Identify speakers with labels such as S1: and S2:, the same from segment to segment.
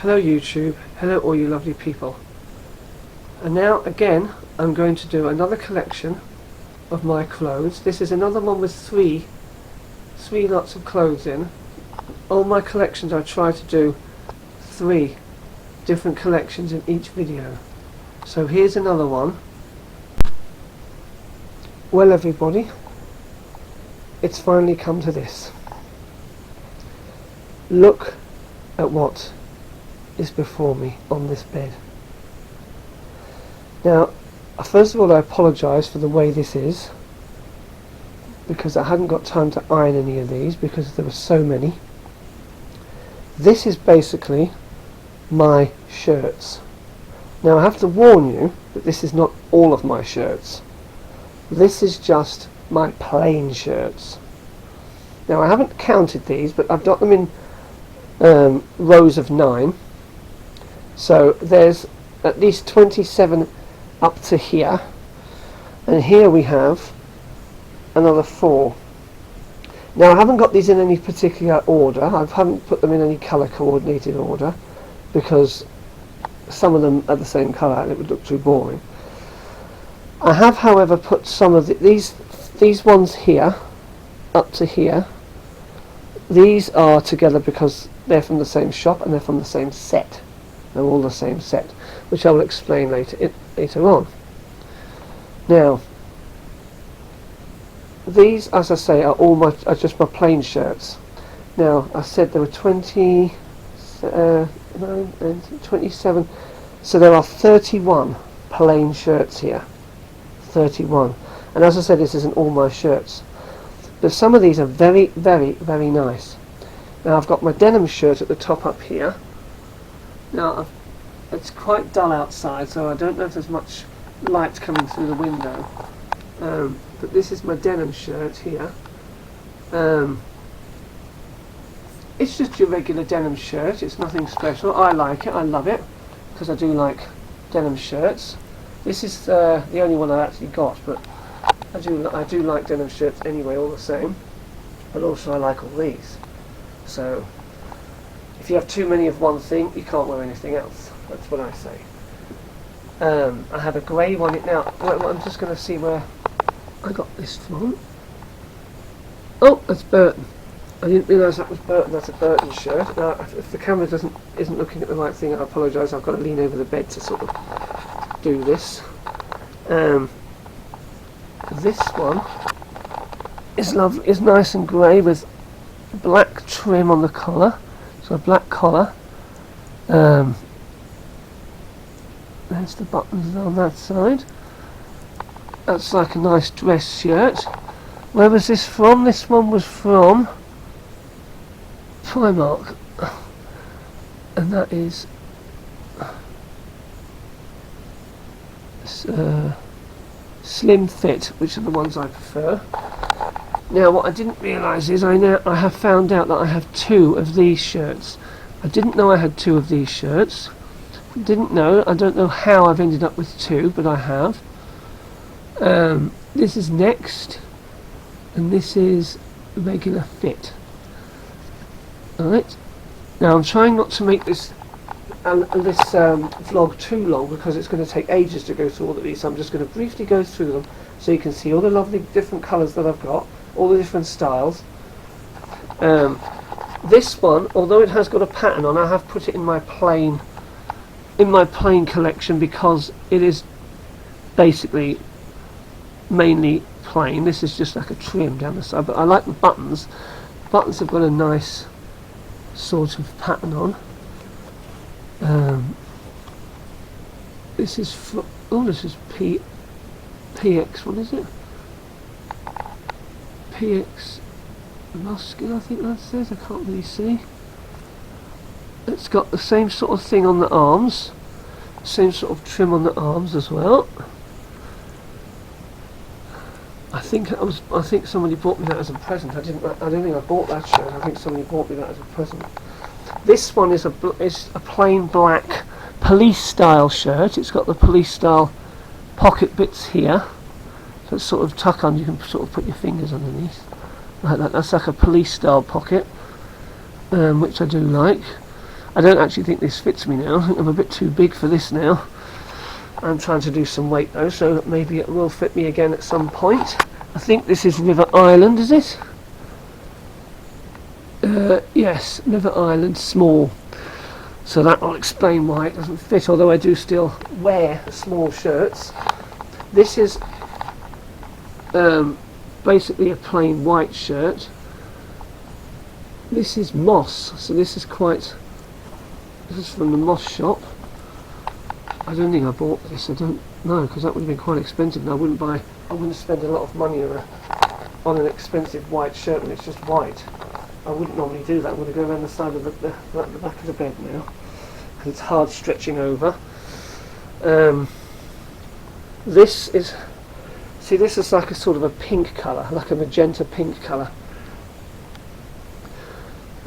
S1: Hello YouTube, hello all you lovely people. And now again I'm going to do another collection of my clothes. This is another one with three lots of clothes in. All my collections I try to do 3 different collections in each video. So here's another one. Well everybody, it's finally come to this. Look at what is before me on this bed. Now, first of all I apologise for the way this is, because I hadn't got time to iron any of these because there were so many. This is basically my shirts. Now I have to warn you that this is not all of my shirts. This is just my plain shirts. Now I haven't counted these, but I've got them in rows of 9. So there's at least 27 up to here, and here we have another 4. Now I haven't got these in any particular order. I haven't put them in any colour coordinated order because some of them are the same colour and it would look too boring. I have however put some of these ones here up to here. These are together because they're from the same shop and they're from the same set. They're all the same set, which I will explain later on. Now, these, as I say, are just my plain shirts. Now, I said there were 27, so there are 31 plain shirts here. 31. And as I said, this isn't all my shirts. But some of these are very, very, very nice. Now, I've got my denim shirt at the top up here. Now, it's quite dull outside, so I don't know if there's much light coming through the window. But this is my denim shirt here. It's just your regular denim shirt. It's nothing special. I like it. I love it because I do like denim shirts. This is the only one I actually got, but I do like denim shirts anyway, all the same. But also I like all these. So if you have too many of one thing, you can't wear anything else. That's what I say. I have a grey one now. I'm just going to see where I got this from. Oh, that's Burton. I didn't realise that was Burton. That's a Burton shirt. Now, if the camera isn't looking at the right thing, I apologise. I've got to lean over the bed to sort of do this. This one is lovely. Is nice and grey with black trim on the collar. So a black collar. There's the buttons on that side. That's like a nice dress shirt. Where was this from? This one was from Primark, and that is Slim Fit, which are the ones I prefer. Now, what I didn't realise is I have found out that I have 2 of these shirts. I didn't know I had 2 of these shirts. I don't know how I've ended up with 2, but I have. This is Next, and this is Regular Fit. Alright. Now I'm trying not to make this vlog too long because it's going to take ages to go through all of these. So I'm just going to briefly go through them so you can see all the lovely different colours that I've got, all the different styles. This one, although it has got a pattern on, I have put it in my plain collection because it is basically mainly plain. This is just like a trim down the side, but I like the buttons. Buttons have got a nice sort of pattern on. This is PX. What is it? PX Muscular, I think that says. I can't really see. It's got the same sort of thing on the arms, same sort of trim on the arms as well. I think somebody bought me that as a present. I don't think I bought that shirt. I think somebody bought me that as a present. This one is a plain black police style shirt. It's got the police style pocket bits here, so it's sort of tuck on. You can sort of put your fingers underneath like that. That's like a police style pocket, which I do like. I don't actually think this fits me now. I think I'm a bit too big for this now. I'm trying to do some weight though, so maybe it will fit me again at some point. I think this is River Island, is it? Yes, River Island small. So that will explain why it doesn't fit, although I do still wear small shirts. This is basically a plain white shirt. This is moss, so this is from the moss shop. I don't think I bought this, I don't know, because that would have been quite expensive, and I wouldn't spend a lot of money on an expensive white shirt when it's just white. I wouldn't normally do that. I'm going to go around the side of the back of the bed now, because it's hard stretching over. This is like a sort of a pink colour, like a magenta pink colour.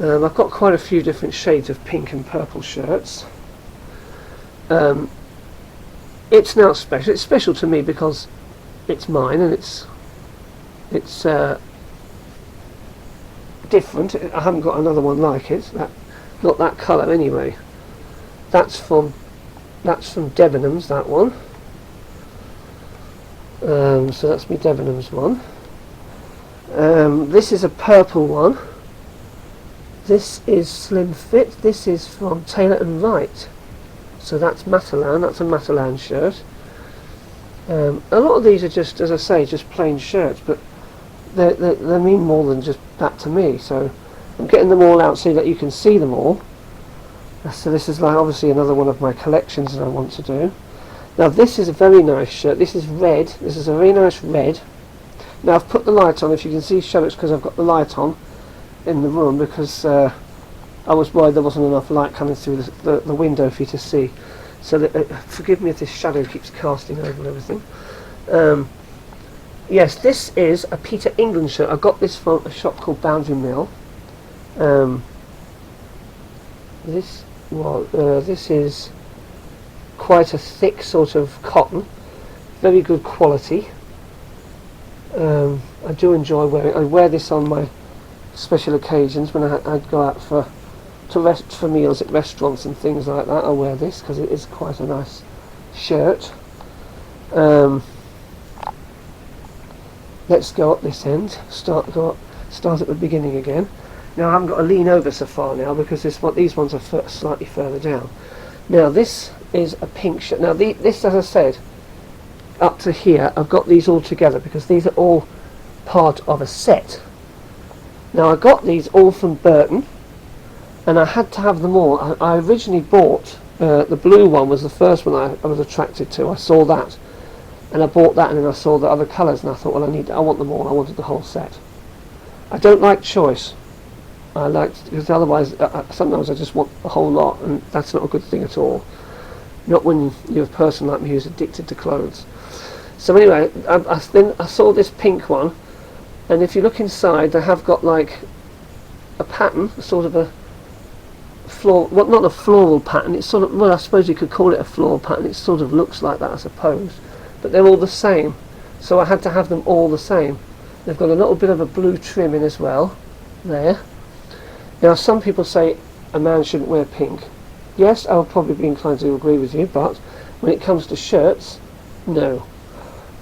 S1: I've got quite a few different shades of pink and purple shirts. It's now special. It's special to me because it's mine and it's different. I haven't got another one like it. Not that colour anyway. That's from Debenhams, that one. So that's me Debenhams one. This is a purple one. This is Slim Fit. This is from Taylor and Wright. So that's Matalan. That's a Matalan shirt. A lot of these are just, as I say, just plain shirts, but they mean more than just that to me. So I'm getting them all out so that you can see them all. So this is like obviously another one of my collections that I want to do. Now this is a very nice shirt. This is red. This is a very nice red. Now I've put the light on. If you can see, show it's because I've got the light on in the room, because I was worried there wasn't enough light coming through the window for you to see. So that, forgive me if this shadow keeps casting over everything. Yes, this is a Peter England shirt. I got this from a shop called Boundary Mill. This is quite a thick sort of cotton, very good quality. I do enjoy wearing it. I wear this on my special occasions when I'd go out for meals at restaurants and things like that. I wear this because it is quite a nice shirt. Let's go up this end. Start at the beginning again. Now I haven't got to lean over so far now because these ones are slightly further down. Now this is a pink shirt. Now this, as I said, up to here I've got these all together because these are all part of a set. Now I got these all from Burton, and I had to have them all. I originally bought the blue one was the first one I was attracted to. I saw that, and I bought that, and then I saw the other colours, and I thought, well, I want them all. I wanted the whole set. I don't like choice. I like, because otherwise sometimes I just want a whole lot, and that's not a good thing at all. Not when you're a person like me who's addicted to clothes. So anyway, I saw this pink one, and if you look inside, they have got like a pattern, sort of a floral, well, not a floral pattern. It's sort of, well, I suppose you could call it a floral pattern. It sort of looks like that, I suppose, but they're all the same. So I had to have them all the same. They've got a little bit of a blue trim in as well, there. Now some people say a man shouldn't wear pink. Yes, I would probably be inclined to agree with you, but when it comes to shirts, no.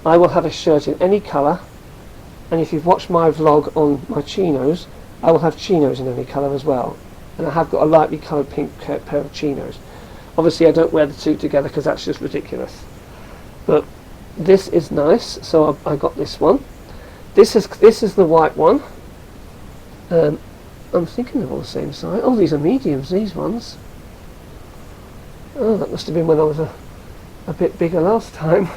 S1: I will have a shirt in any colour, and if you've watched my vlog on my chinos, I will have chinos in any colour as well. And I have got a lightly coloured pink pair of chinos. Obviously I don't wear the two together because that's just ridiculous. But this is nice, so I got this one. This is the white one. I'm thinking they're all the same size. Oh, these are mediums, these ones. Oh, that must have been when I was a bit bigger last time.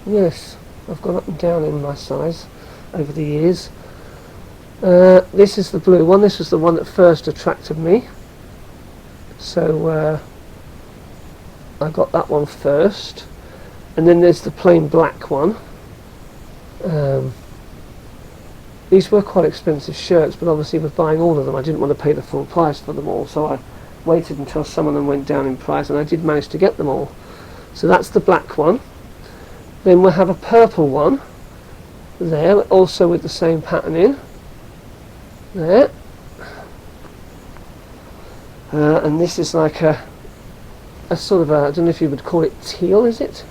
S1: Yes, I've gone up and down in my size over the years. This is the blue one. This was the one that first attracted me. So I got that one first. And then there's the plain black one. These were quite expensive shirts, but obviously with buying all of them I didn't want to pay the full price for them all, so I waited until some of them went down in price, and I did manage to get them all. So that's the black one. Then we'll have a purple one there, also with the same pattern in there. And this is like a sort of I don't know if you would call it teal, is it?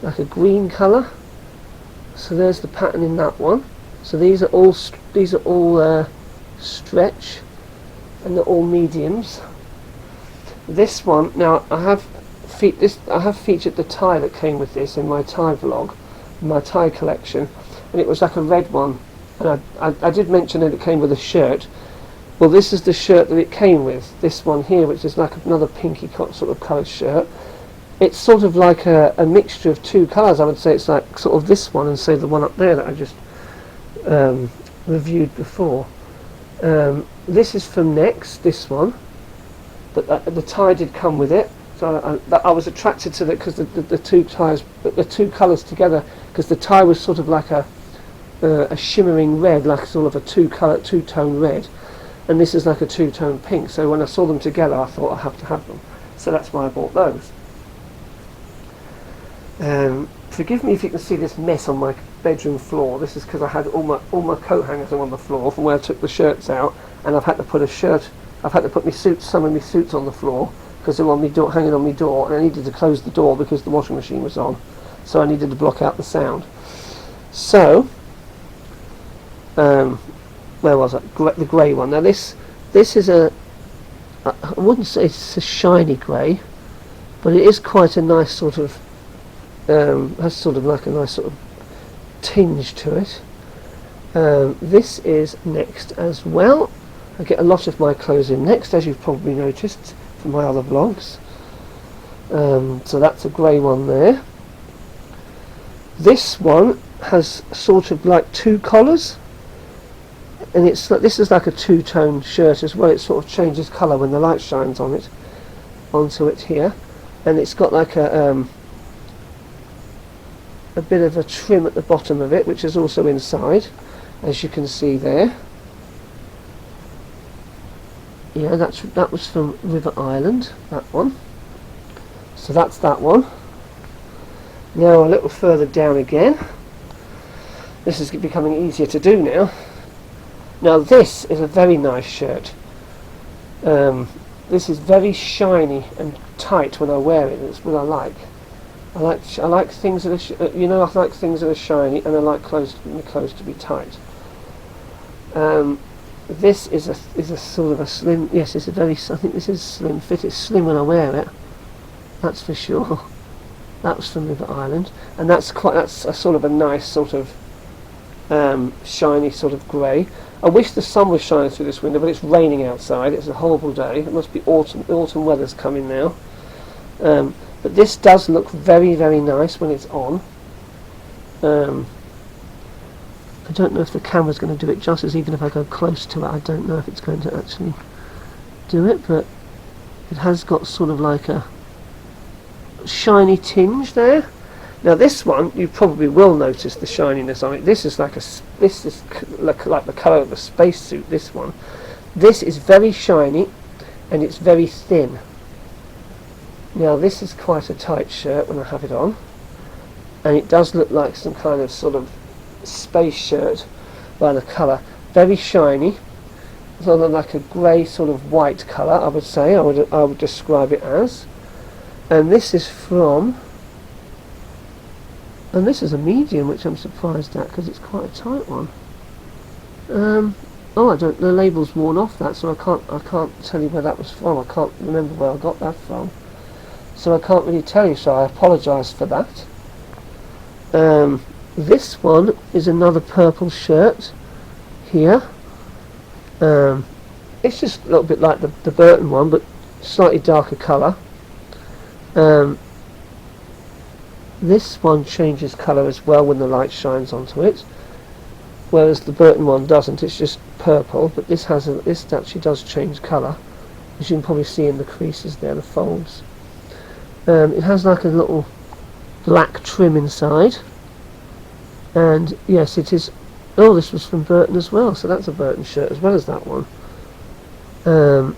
S1: Like a green colour. So there's the pattern in that one. So these are all stretch, and they're all mediums. This one, now I have featured the tie that came with this in my tie vlog, my tie collection, and it was like a red one. And I did mention that it came with a shirt. Well, this is the shirt that it came with. This one here, which is like another pinky sort of coloured shirt. It's sort of like a mixture of two colours. I would say it's like sort of this one and say the one up there that I just reviewed before. This is from Next, this one, but the tie did come with it. So I was attracted to it because the two ties, the two colours together, because the tie was sort of like a shimmering red, like sort of a two-tone red, and this is like a two-tone pink. So when I saw them together, I thought I have to have them. So that's why I bought those. Forgive me if you can see this mess on my bedroom floor. This is because I had all my coat hangers on the floor from where I took the shirts out, and I've had to put some of my suits on the floor because they were on my door, hanging on my door, and I needed to close the door because the washing machine was on, so I needed to block out the sound. So, where was it? The grey one. Now this is I wouldn't say it's a shiny grey, but it is quite a nice sort of. Has sort of like a nice sort of tinge to it. This is Next as well. I get a lot of my clothes in Next, as you've probably noticed from my other vlogs. So that's a grey one there. This one has sort of like two collars, and this is like a two-tone shirt as well. It sort of changes colour when the light shines onto it here, and it's got like a bit of a trim at the bottom of it, which is also inside, as you can see there. Yeah, that was from River Island, that one. So that's that one. Now a little further down again. This is becoming easier to do now. Now this is a very nice shirt. This is very shiny and tight when I wear it. It's what I like. I like things that are I like things that are shiny, and I like clothes to be tight. This is a sort of a slim. Yes, it's a very. I think this is slim fit. It's slim when I wear it. That's for sure. That was from River Island, and that's a sort of a nice sort of shiny sort of grey. I wish the sun was shining through this window, but it's raining outside. It's a horrible day. It must be autumn. Autumn weather's coming now. But this does look very, very nice when it's on. I don't know if the camera's going to do it justice, even if I go close to it. I don't know if it's going to actually do it, but it has got sort of like a shiny tinge there. Now this one, you probably will notice the shininess on it. This is like the colour of a spacesuit. This one. This is very shiny, and it's very thin. Now this is quite a tight shirt when I have it on, and it does look like some kind of sort of space shirt by the colour. Very shiny, sort of like a grey sort of white colour, I would say. I would describe it as. And this is from, and this is a medium, which I'm surprised at because it's quite a tight one. Oh, the label's worn off that, so I can't tell you where that was from. I can't remember where I got that from. So I can't really tell you, so I apologise for that. This one is another purple shirt here. It's just a little bit like the Burton one, but slightly darker colour. This one changes colour as well when the light shines onto it, whereas the Burton one doesn't. It's just purple, but this actually does change colour, as you can probably see in the creases there, the folds. It has like a little black trim inside, and yes, it is. Oh, this was from Burton as well, so that's a Burton shirt as well as that one. And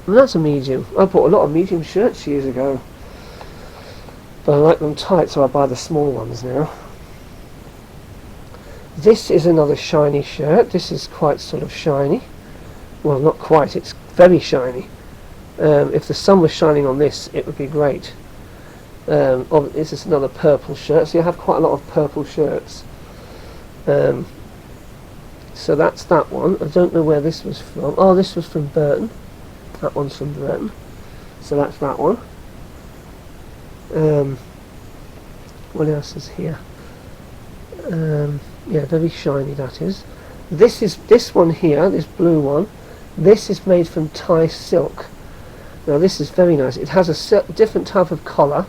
S1: that's a medium. I bought a lot of medium shirts years ago, but I like them tight, so I buy the small ones now. This is another shiny shirt. This is quite sort of shiny. Well, not quite. It's very shiny. If the sun was shining on this, it would be great. This is another purple shirt, so you have quite a lot of purple shirts. So that's that one. I don't know where this was from. Oh, this was from Burton. That one's from Burton. So that's that one. What else is here? Yeah, very shiny that is. This one here, this blue one. This is made from Thai silk. Now this is very nice. It has a different type of collar.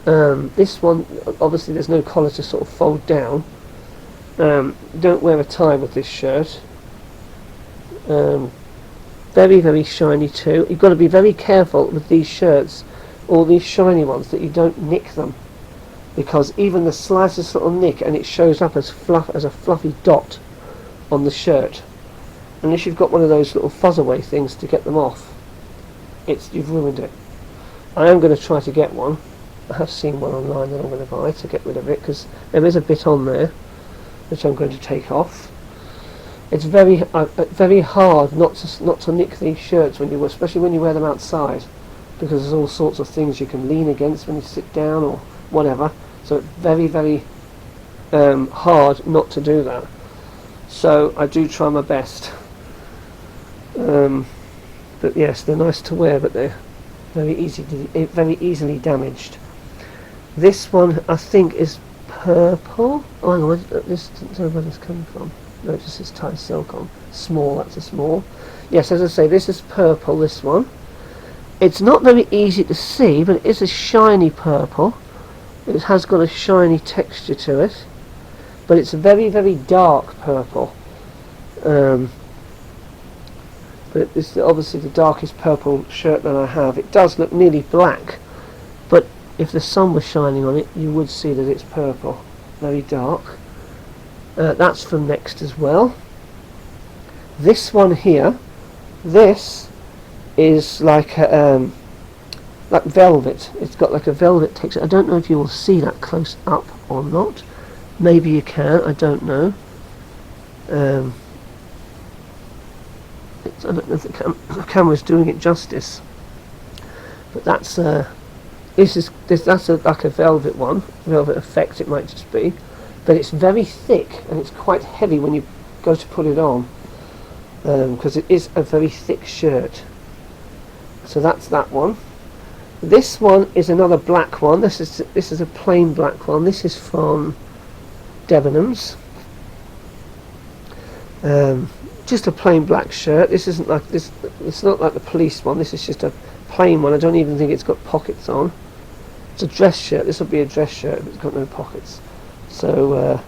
S1: This one, obviously there's no collar to sort of fold down. Don't wear a tie with this shirt. Very, very shiny too. You've got to be very careful with these shirts, all these shiny ones, that you don't nick them, because even the slightest little nick and it shows up as a fluffy dot on the shirt. Unless you've got one of those little fuzz away things to get them off, you've ruined it. I am going to try to get one. I have seen one online that I'm going to buy to get rid of it, because there is a bit on there which I'm going to take off. It's very hard not to nick these shirts especially when you wear them outside, because there's all sorts of things you can lean against when you sit down or whatever. So it's very, very hard not to do that. So I do try my best. But yes, they're nice to wear, but they're very easily damaged. This one I think is purple. Oh, hang on, this doesn't know where this coming from. No, it just says Thai silk on. Small, that's a small. Yes, as I say, this is purple, this one. It's not very easy to see, but it is a shiny purple. It has got a shiny texture to it. But it's a very, very dark purple. But it's obviously the darkest purple shirt that I have. It does look nearly black, but if the sun was shining on it, you would see that it's purple. Very dark. That's from Next as well. This one here, this is like velvet. It's got like a velvet texture. I don't know if you will see that close up or not. Maybe you can, I don't know. I don't know if the camera's doing it justice. But that's like a velvet one, velvet effect it might just be. But it's very thick and it's quite heavy when you go to put it on, because it is a very thick shirt. So that's that one. This one is another black one. This is a plain black one. This is from Debenhams. Just a plain black shirt. This isn't like this. It's not like the police one. This is just a plain one. I don't even think it's got pockets on. It's a dress shirt. This will be a dress shirt if it's got no pockets. So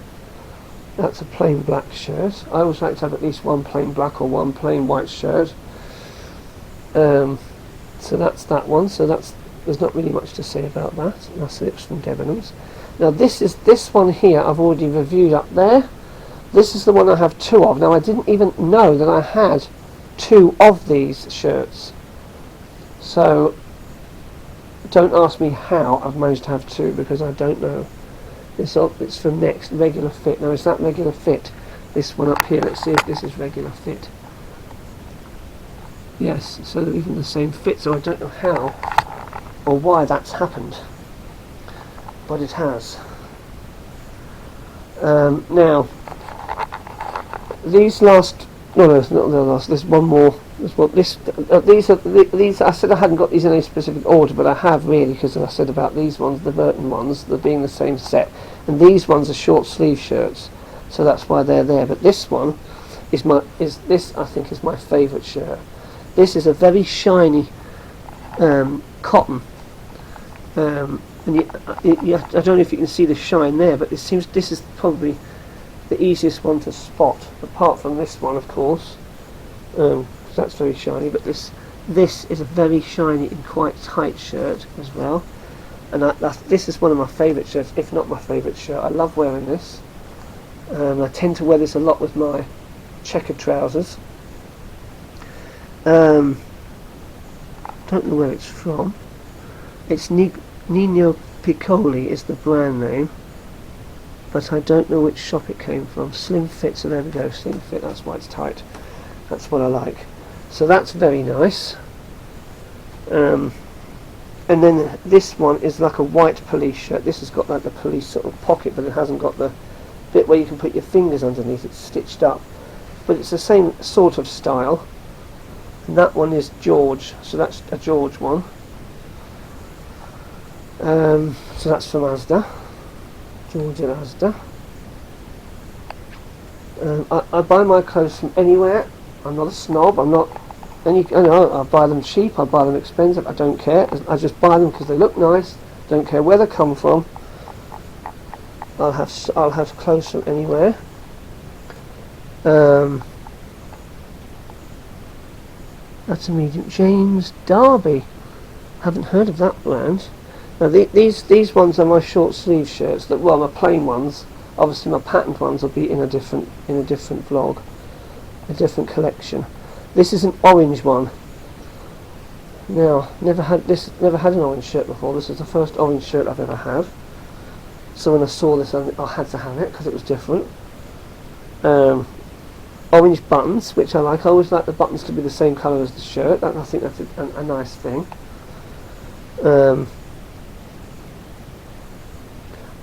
S1: that's a plain black shirt. I always like to have at least one plain black or one plain white shirt. So that's that one. So there's not really much to say about that. That's it from Debenhams. Now this one here I've already reviewed up there. This is the one I have two of. Now I didn't even know that I had two of these shirts. So don't ask me how I've managed to have two, because I don't know. It's from Next, regular fit. Now is that regular fit? This one up here, let's see if this is regular fit. Yes, so they're even the same fit, so I don't know how or why that's happened. But it has. Now, these last, no, it's not the last. There's one more. These I said I hadn't got these in any specific order, but I have really, because I said about these ones, the Burton ones, they're being the same set, and these ones are short sleeve shirts, so that's why they're there. But this one is I think is my favourite shirt. This is a very shiny cotton. And I don't know if you can see the shine there, but this is probably the easiest one to spot, apart from this one, of course, because that's very shiny. But this is a very shiny and quite tight shirt as well, and this is one of my favourite shirts, if not my favourite shirt. I love wearing this. I tend to wear this a lot with my checkered trousers. Don't know where it's from. It's Nino Piccoli is the brand name, but I don't know which shop it came from. Slim Fit, so there we go, Slim Fit, that's why it's tight. That's what I like. So that's very nice. Um, and then this one is like a white police shirt. This has got like the police sort of pocket, but it hasn't got the bit where you can put your fingers underneath. It's stitched up, but it's the same sort of style. And that one is George, so that's a George one. So that's from Asda, George and Asda. I buy my clothes from anywhere. I'm not a snob. I'm not any. You know, I buy them cheap. I buy them expensive. I don't care. I just buy them because they look nice. Don't care where they come from. I'll have clothes from anywhere. That's a medium. James Derby. Haven't heard of that brand. Now these ones are my short sleeve shirts. That well, my plain ones. Obviously, my patterned ones will be in a different vlog, a different collection. This is an orange one. Now, never had an orange shirt before. This is the first orange shirt I've ever had. So when I saw this, I had to have it because it was different. Orange buttons, which I like. I always like the buttons to be the same colour as the shirt. I think that's a nice thing.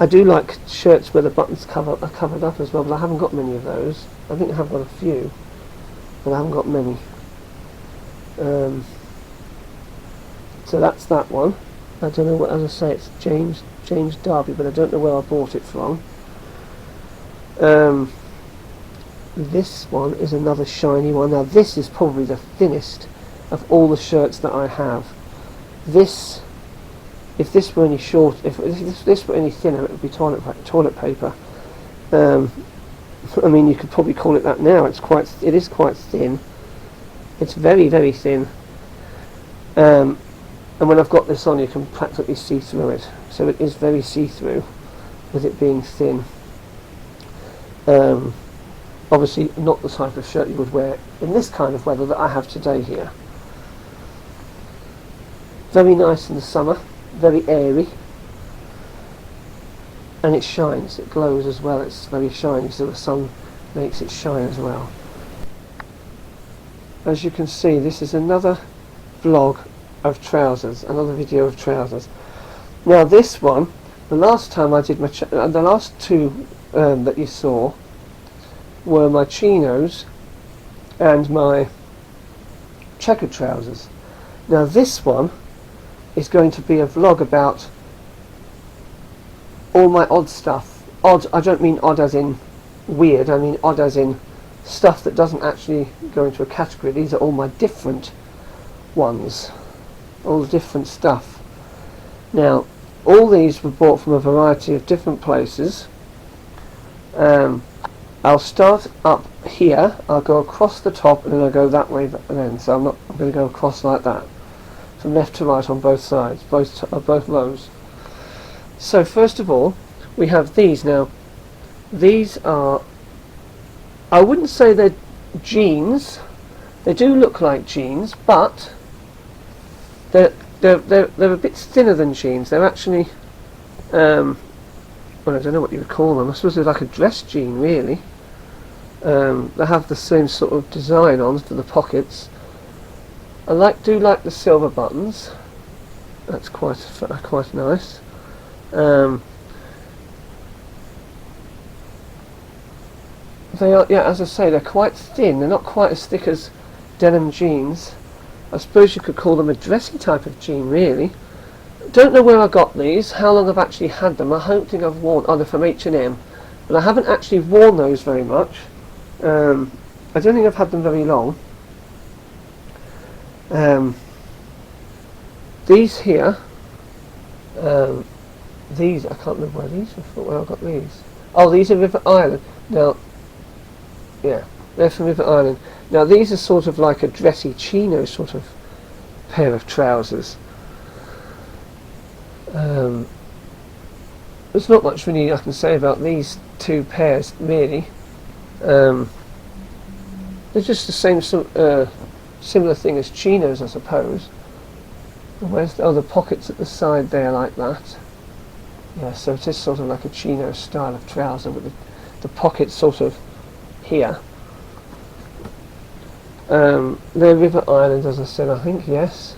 S1: I do like shirts where the buttons are covered up as well, but I haven't got many of those. I think I have got a few, but I haven't got many. So that's that one. I don't know what, as I say, it's James Derby, but I don't know where I bought it from. This one is another shiny one. Now this is probably the thinnest of all the shirts that I have. This. If this were any short, if this were any thinner, it would be toilet paper. I mean, you could probably call it that now. It is quite thin. It's very, very thin. And when I've got this on, you can practically see through it. So it is very see-through, with it being thin. Obviously, not the type of shirt you would wear in this kind of weather that I have today here. Very nice in the summer. Very airy, and it shines, it glows as well. It's very shiny, so the sun makes it shine as well. As you can see, this is another vlog of trousers, another video of trousers. Now this one, the last time I did my the last two that you saw were my chinos and my checkered trousers. Now this one is going to be a vlog about all my odd stuff. Odd, I don't mean odd as in weird, I mean odd as in stuff that doesn't actually go into a category. These are all my different ones, all the different stuff. Now, all these were bought from a variety of different places. I'll start up here, I'll go across the top, and then I'll go that way then. So I'm going to go across like that, from left to right on both sides, both rows. So first of all, we have these. Now, these are, I wouldn't say they're jeans. They do look like jeans, but they're a bit thinner than jeans. They're actually, well, I don't know what you would call them. I suppose they're like a dress jean, really. They have the same sort of design on for the pockets. I do like the silver buttons. That's quite nice. They are, yeah, as I say, they're quite thin. They're not quite as thick as denim jeans. I suppose you could call them a dressy type of jean, really. Don't know where I got these, how long I've actually had them. I don't think I've worn, they're from H&M, but I haven't actually worn those very much. I don't think I've had them very long. These here, these, I can't remember where I got these. Oh, these are River Island. Now, yeah, they're from River Island. Now these are sort of like a dressy chino sort of pair of trousers. There's not much really I can say about these two pairs, really. They're just the same similar thing as chinos, I suppose. Where's the pockets at the side there like that? Yeah, so it is sort of like a chino style of trouser with the pockets sort of here. They're River Island, as I said, I think, yes.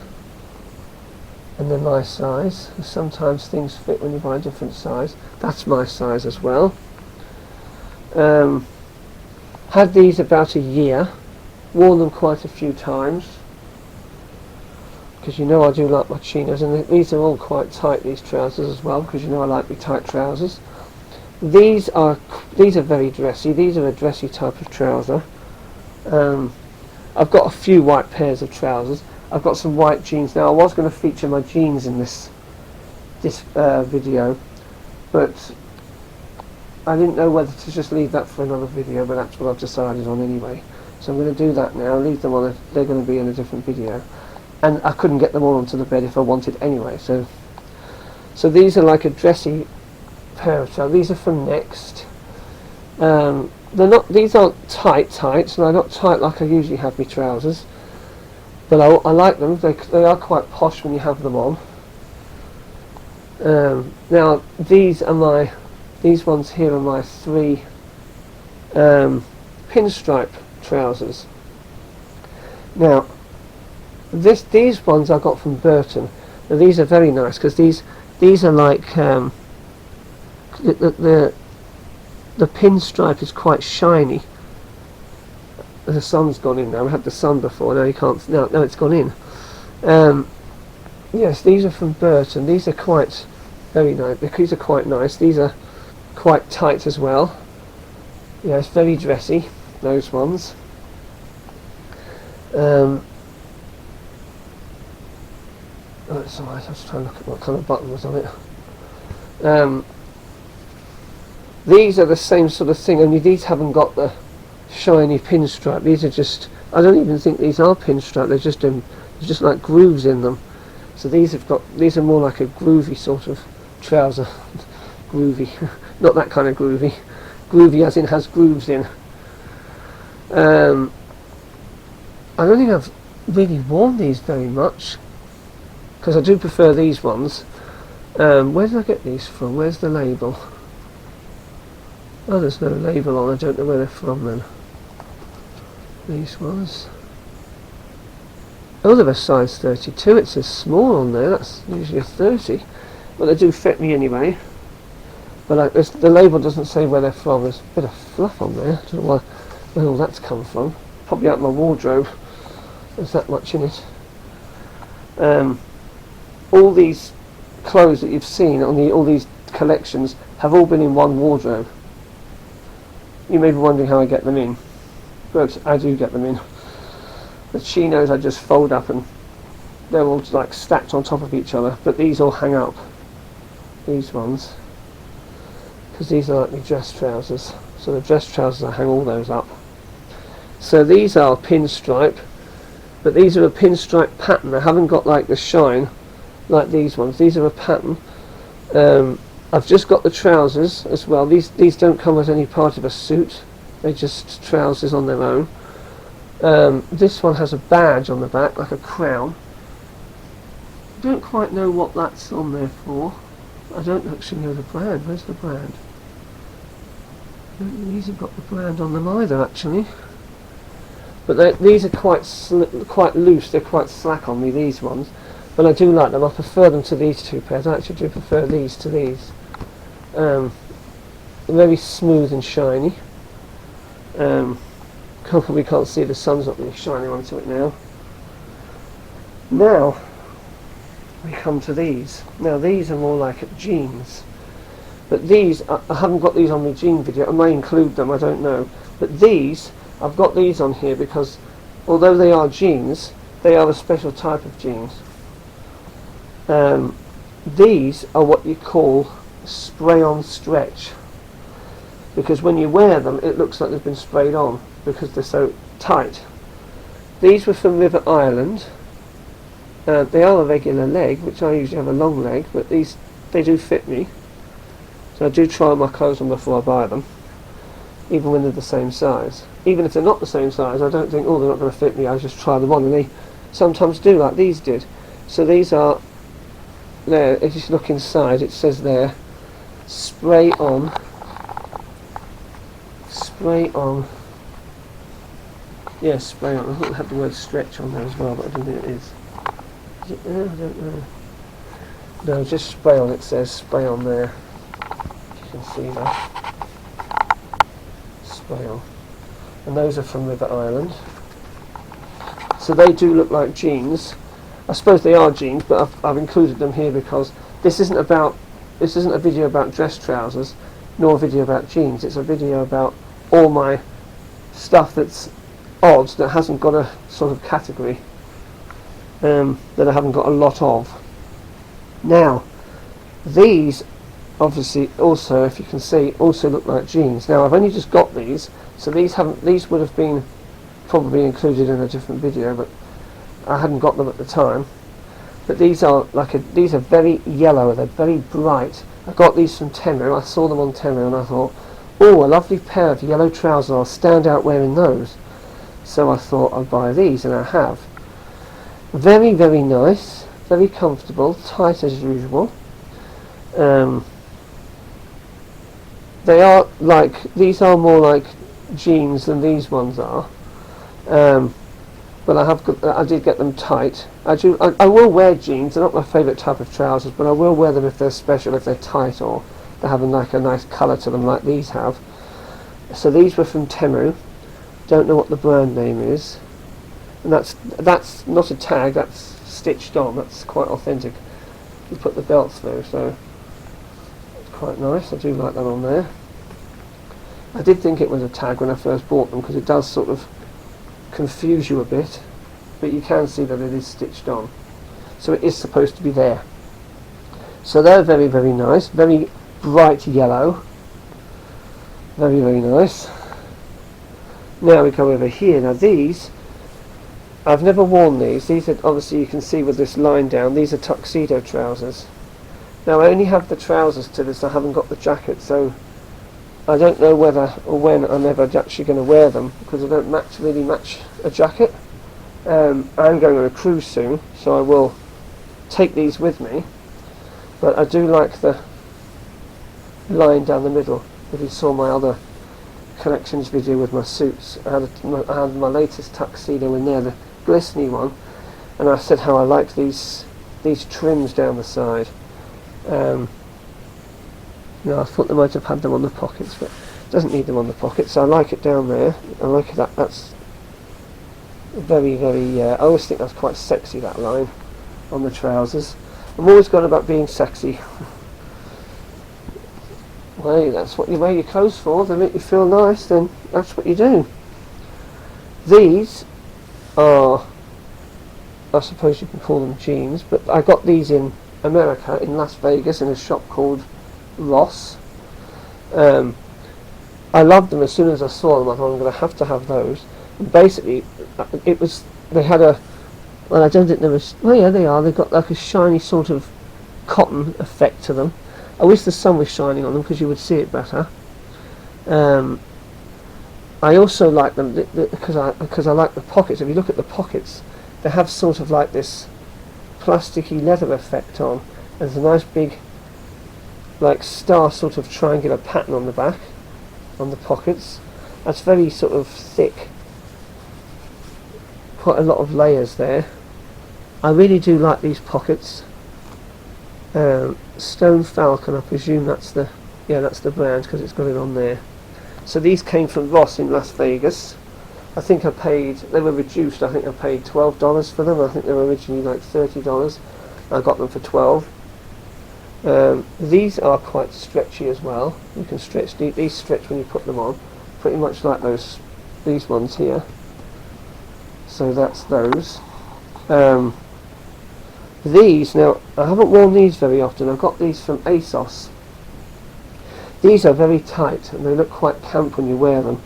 S1: and they're my size. Sometimes things fit when you buy a different size. That's my size as well. Had these about a year, worn them quite a few times, because you know I do like my chinos, and these are all quite tight, these trousers as well, because you know I like my tight trousers. These are very dressy. These are a dressy type of trouser. I've got a few white pairs of trousers. I've got some white jeans. Now I was going to feature my jeans in this video, but I didn't know whether to just leave that for another video, but that's what I've decided on anyway. So I'm going to do that now. Leave them on. They're going to be in a different video, and I couldn't get them all onto the bed if I wanted anyway. So these are like a dressy pair of trousers. These are from Next. They're not. These aren't tight, so they're not tight like I usually have my trousers. But I like them. They are quite posh when you have them on. Now these ones here are my 3 pinstripe trousers. Now these ones I got from Burton. Now these are very nice because these are like the pinstripe is quite shiny. The sun's gone in now. We had the sun before. Now you can't. No, it's gone in. Yes, these are from Burton. These are quite very nice. These are quite nice. These are quite tight as well. Yes, very dressy. Those ones. Oh, it's alright. I was trying to look at what kind of button was on it. These are the same sort of thing, only these haven't got the shiny pinstripe. These are just, I don't even think these are pinstripe. They're just like grooves in them. So these are more like a groovy sort of trouser. Groovy, not that kind of groovy. Groovy as in has grooves in. I don't think I've really worn these very much, because I do prefer these ones. Where did I get these from? Where's the label? Oh, there's no label on. I don't know where they're from then. These ones. Oh, they're a size 32. It says small on there. That's usually a 30. But they do fit me anyway. But the label doesn't say where they're from. There's a bit of fluff on there. I don't know where all that's come from. Probably out of my wardrobe. There's that much in it. All these clothes that you've seen on all these collections have all been in one wardrobe. You may be wondering how I get them in, but I do get them in. The chinos I just fold up and they're all like stacked on top of each other, but these all hang up. These ones, because these are like my dress trousers. So the dress trousers, I hang all those up. So these are pinstripe, but these are a pinstripe pattern. I haven't got like the shine like these ones. These are a pattern. I've just got the trousers as well. These don't come as any part of a suit. They're just trousers on their own. This one has a badge on the back, like a crown. I don't quite know what that's on there for. I don't actually know the brand. Where's the brand? I don't think these have got the brand on them either, actually. But these are quite loose. They're quite slack on me, these ones. But I do like them. I prefer them to these 2 pairs. I actually do prefer these to these. Very smooth and shiny. Probably can't see, the sun's not really shining onto it now. Now we come to these. Now these are more like jeans. But these, I haven't got these on my jean video. I may include them, I don't know. But these, I've got these on here because although they are jeans, they are a special type of jeans. These are what you call spray-on stretch, because when you wear them it looks like they've been sprayed on because they're so tight. These were from River Island. They are a regular leg, which I usually have a long leg, but they do fit me. So I do try my clothes on before I buy them, even when they're the same size. Even if they're not the same size, I don't think, oh, they're not going to fit me. I just try them on, and they sometimes do, like these did. So these are there. If you look inside, it says there, spray on. Yes, spray on. I thought it had the word stretch on there as well, but I don't think it is. Is it there? I don't know. No, just spray on, it says spray on there. You can see that. Spray on. And those are from River Island. So they do look like jeans. I suppose they are jeans, but I've included them here because this isn't a video about dress trousers, nor a video about jeans. It's a video about all my stuff that's odd, that hasn't got a sort of category, that I haven't got a lot of. Now, these obviously also, if you can see, also look like jeans. Now I've only just got these, so these would have been probably included in a different video, but I hadn't got them at the time. But these are these are very yellow, they're very bright. I got these from Temu. I saw them on Temu and I thought, oh, a lovely pair of yellow trousers, I'll stand out wearing those. So I thought I'd buy these, and I have. Very, very nice, very comfortable, tight as usual. These are more like jeans than these ones are. But I did get them tight. I will wear jeans. They're not my favourite type of trousers, but I will wear them if they're special, if they're tight, or they have a nice colour to them like these have. So these were from Temu. Don't know what the brand name is. And that's not a tag, that's stitched on. That's quite authentic. You put the belt through, so it's quite nice. I do like that on there. I did think it was a tag when I first bought them, because it does sort of confuse you a bit, but you can see that it is stitched on, so it is supposed to be there. So they're very, very nice, very bright yellow, very, very nice. Now we go over here. Now these, I've never worn these. These are, obviously you can see with this line down, these are tuxedo trousers. Now I only have the trousers to this, I haven't got the jacket, so I don't know whether or when I'm ever actually going to wear them, because I don't really match a jacket. I'm going on a cruise soon, so I will take these with me, but I do like the line down the middle. If you saw my other collections video with my suits, I had my latest tuxedo in there, the glistening one, and I said how I like these trims down the side. I thought they might have had them on the pockets, but it doesn't need them on the pockets, so I like it down there. I like that. That's very, very, I always think that's quite sexy, that line on the trousers. I'm always gone about being sexy. Well, that's what you wear your clothes for. They make you feel nice, then that's what you do. These are, I suppose you can call them jeans, but I got these in America, in Las Vegas, in a shop called Ross. I loved them as soon as I saw them. I thought I'm going to have those. And basically, they had a, well, I don't think there was, well yeah they are, they've got like a shiny sort of cotton effect to them. I wish the sun was shining on them because you would see it better. I also like them because I like the pockets. If you look at the pockets, they have sort of like this plasticky leather effect on. There's a nice big like star sort of triangular pattern on the back, on the pockets. That's very sort of thick, quite a lot of layers there. I really do like these pockets. Stone Falcon, I presume that's the brand, because it's got it on there. So these came from Ross in Las Vegas. I think I paid, they were reduced, I think I paid $12 for them. I think they were originally like $30. I got them for $12. These are quite stretchy as well. You can stretch, these stretch when you put them on, pretty much like these ones here. So that's those. These, now I haven't worn these very often. I've got these from ASOS. These are very tight and they look quite camp when you wear them,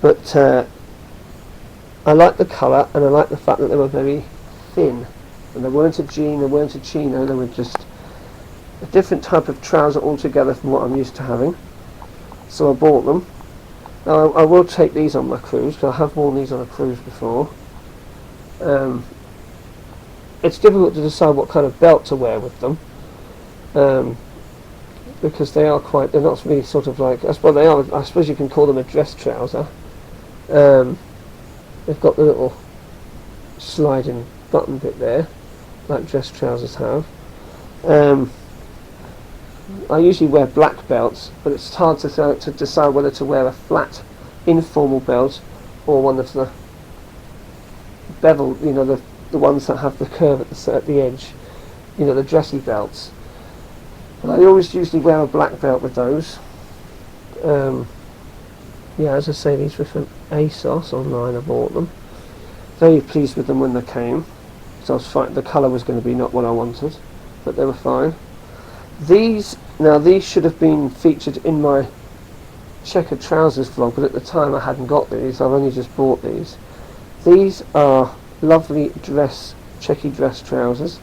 S1: but I like the colour and I like the fact that they were very thin, and they weren't a jean, they weren't a chino, they were just a different type of trouser altogether from what I'm used to having. So I bought them. Now I will take these on my cruise, because I have worn these on a cruise before. It's difficult to decide what kind of belt to wear with them, because they're not really sort of like, I suppose you can call them a dress trouser. They've got the little sliding button bit there, like dress trousers have. Um, I usually wear black belts, but it's hard to decide whether to wear a flat, informal belt or one of the bevel, you know, the ones that have the curve at the edge, you know, the dressy belts. But I always usually wear a black belt with those. Yeah, as I say, these were from ASOS online. I bought them. Very pleased with them when they came. So I was fine. The colour was going to be not what I wanted, but they were fine. These should have been featured in my checkered trousers vlog, but at the time I hadn't got these. I've only just bought these. These are lovely checky dress trousers.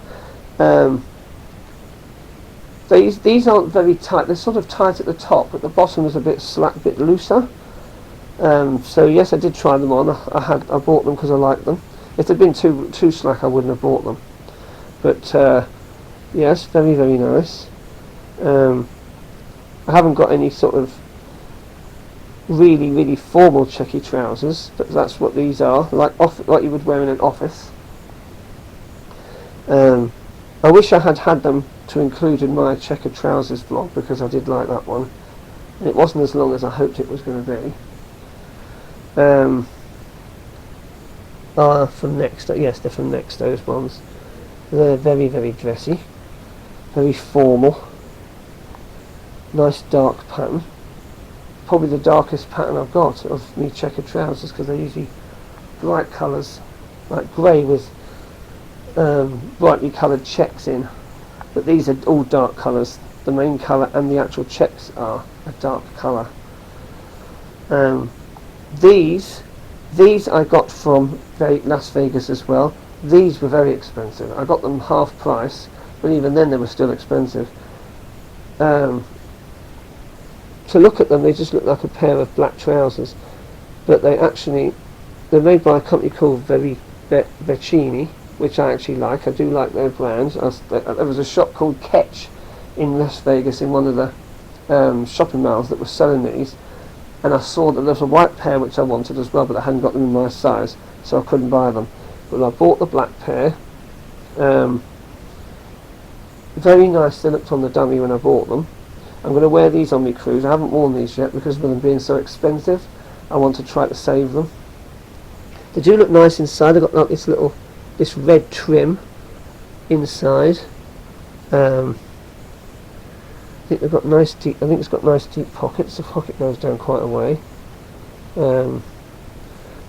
S1: These aren't very tight. They're sort of tight at the top, but the bottom is a bit slack, a bit looser. So yes, I did try them on. I bought them because I liked them. If they'd been too slack, I wouldn't have bought them. But yes, very, very nice. I haven't got any sort of really, really formal checky trousers, but that's what these are, like you would wear in an office. I wish I had them to include in my checkered trousers vlog, because I did like that one. And it wasn't as long as I hoped it was going to be. From Next, yes, they're from Next, those ones. They're very, very dressy, very formal. Nice dark pattern. Probably the darkest pattern I've got of me checkered trousers, because they're usually bright colours, like grey with brightly coloured checks in. But these are all dark colours. The main colour and the actual checks are a dark colour. These I got from Las Vegas as well. These were very expensive. I got them half price, but even then they were still expensive. To look at them, they just look like a pair of black trousers, but they're made by a company called Vercini, which I actually like. I do like their brands. There was a shop called Catch in Las Vegas, in one of the shopping malls, that was selling these, and I saw that there was a white pair which I wanted as well, but I hadn't got them in my size, so I couldn't buy them. But I bought the black pair. Very nice they looked on the dummy when I bought them. I'm going to wear these on my cruise. I haven't worn these yet because of them being so expensive. I want to try to save them. They do look nice inside. They've got like this red trim inside. I think they've got nice deep. I think it's got nice deep pockets. The pocket goes down quite a way.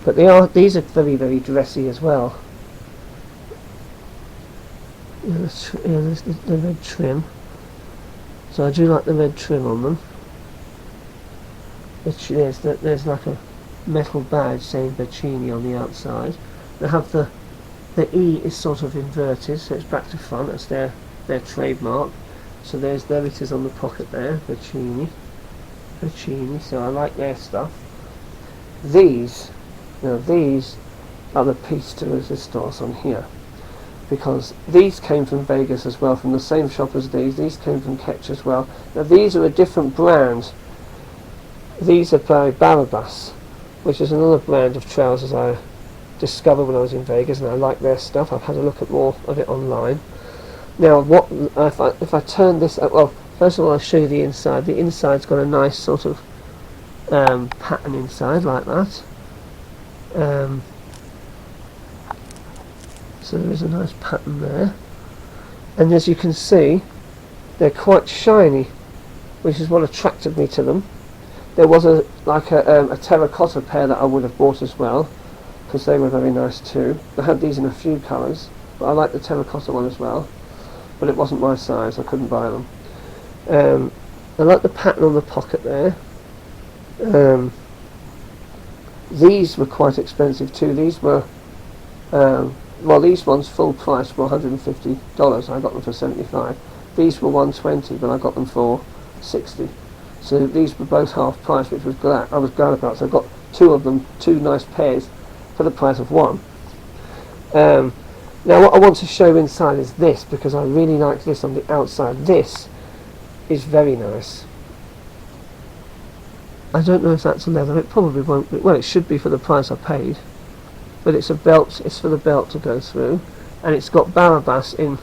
S1: But these are very, very dressy as well. There's the red trim. So I do like the red trim on them. There's like a metal badge saying Vercini on the outside. They have the E is sort of inverted, so it's back to front. That's their trademark. So there it is on the pocket there, Vercini. So I like their stuff. These are the piece de resistance on here, because these came from Vegas as well, from the same shop as these. These came from Catch as well. Now these are a different brand. These are by Barabas, which is another brand of trousers I discovered when I was in Vegas, and I like their stuff. I've had a look at more of it online. Now, if I turn this up, well, first of all I'll show you the inside. The inside's got a nice sort of pattern inside, like that. So there is a nice pattern there, and as you can see, they're quite shiny, which is what attracted me to them. There was a terracotta pair that I would have bought as well, because they were very nice too. I had these in a few colours, but I like the terracotta one as well, but it wasn't my size, I couldn't buy them. I like the pattern on the pocket there. These were quite expensive too. These were well, these ones full price were $150. I got them for $75. These were $120, but I got them for $60. So these were both half price, which was I was glad about. So I got two of them, two nice pairs, for the price of one. Now what I want to show inside is this, because I really like this on the outside. This is very nice. I don't know if that's leather. It probably won't be. Well, it should be for the price I paid. But it's a belt. It's for the belt to go through, and it's got Barabas in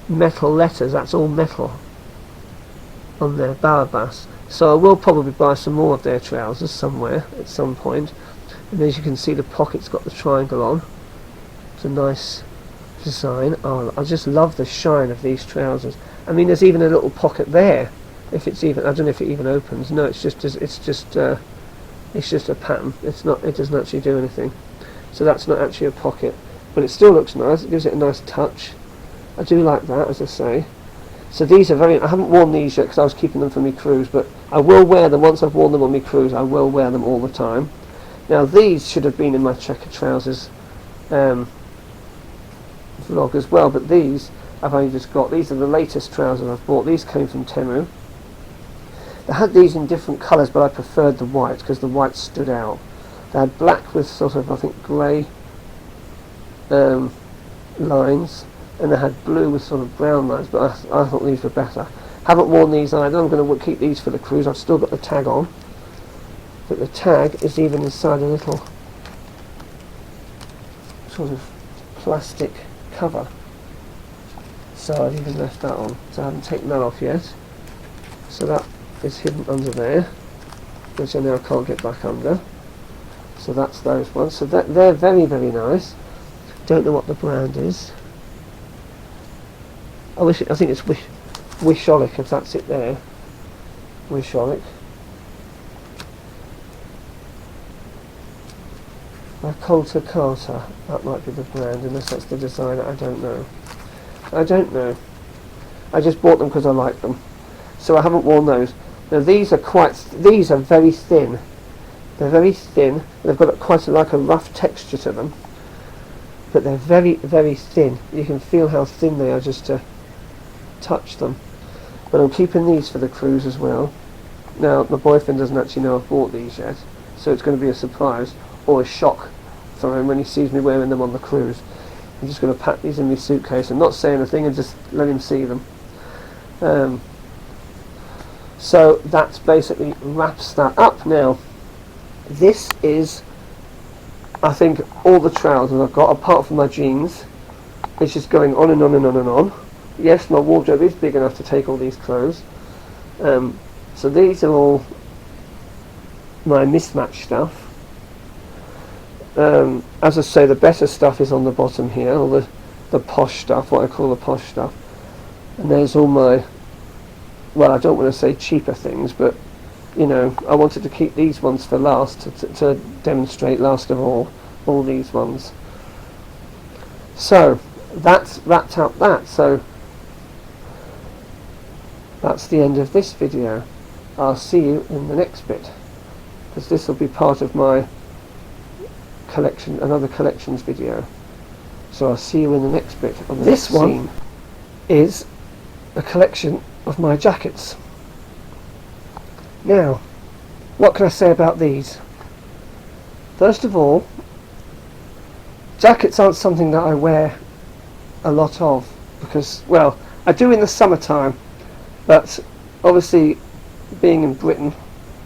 S1: metal letters. That's all metal on their Barabas. So I will probably buy some more of their trousers somewhere at some point. And as you can see, the pocket's got the triangle on. It's a nice design. Oh, I just love the shine of these trousers. I mean, there's even a little pocket there. If it's even, I don't know if it even opens. No, it's just a pattern. It's not. It doesn't actually do anything. So that's not actually a pocket, but it still looks nice. It gives it a nice touch. I do like that, as I say. So these are very. I haven't worn these yet because I was keeping them for my cruise, but I will wear them once I've worn them on my cruise. I will wear them all the time. Now these should have been in my checkered trousers vlog as well, but these I've only just got. These are the latest trousers I've bought. These came from Temu. They had these in different colours, but I preferred the white because the white stood out. They had black with sort of, I think, grey lines, and they had blue with sort of brown lines, but I thought these were better. Haven't worn these either. I'm going to keep these for the cruise. I've still got the tag on, but the tag is even inside a little sort of plastic cover, so I've even left that on, so I haven't taken that off yet. So that is hidden under there, which I now can't get back under. So that's those ones. So they're very, very nice. Don't know what the brand is. I think it's Wisholic, if that's it there. Wisholic. Colter Carter. That might be the brand, unless that's the designer. I don't know. I don't know. I just bought them because I like them. So I haven't worn those. Now these are very thin. They're very thin. They've got quite like a rough texture to them, but they're very, very thin. You can feel how thin they are just to touch them. But I'm keeping these for the cruise as well. Now my boyfriend doesn't actually know I've bought these yet, so it's going to be a surprise or a shock for him when he sees me wearing them on the cruise. I'm just going to pack these in my suitcase and not say anything and just let him see them. So that basically wraps that up. Now this is, I think, all the trousers I've got apart from my jeans. It's just going on and on and on and on. Yes, my wardrobe is big enough to take all these clothes. So these are all my Mismatched stuff. As I say, the better stuff is on the bottom here, all the posh stuff, what I call the posh stuff. And there's all my, well, I don't want to say cheaper things, but you know, I wanted to keep these ones for last to demonstrate last of all these ones. So that's wrapped up that. So that's the end of this video. I'll see you in the next bit, because this will be part of my collection, another collections video. So I'll see you in the next bit. On the this next one is a collection of my jackets. Now, what can I say about these? First of all, jackets aren't something that I wear a lot of, because, well, I do in the summertime, but obviously being in Britain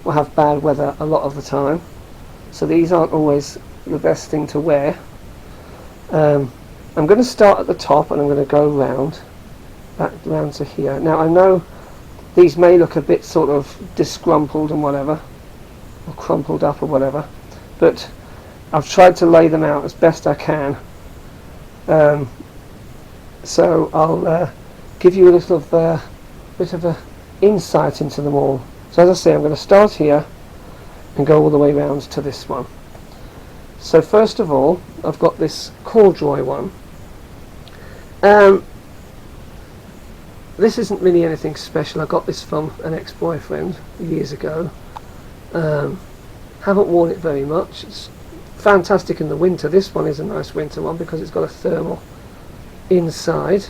S1: we'll have bad weather a lot of the time, so these aren't always the best thing to wear. I'm going to start at the top and I'm going to go back round to here. Now I know these may look a bit sort of disgruntled and whatever, or crumpled up or whatever, but I've tried to lay them out as best I can. So I'll give you a little bit of a insight into them all. So as I say, I'm going to start here and go all the way round to this one. So first of all, I've got this corduroy one. This isn't really anything special. I got this from an ex-boyfriend years ago. Haven't worn it very much. It's fantastic in the winter. This one is a nice winter one because it's got a thermal inside.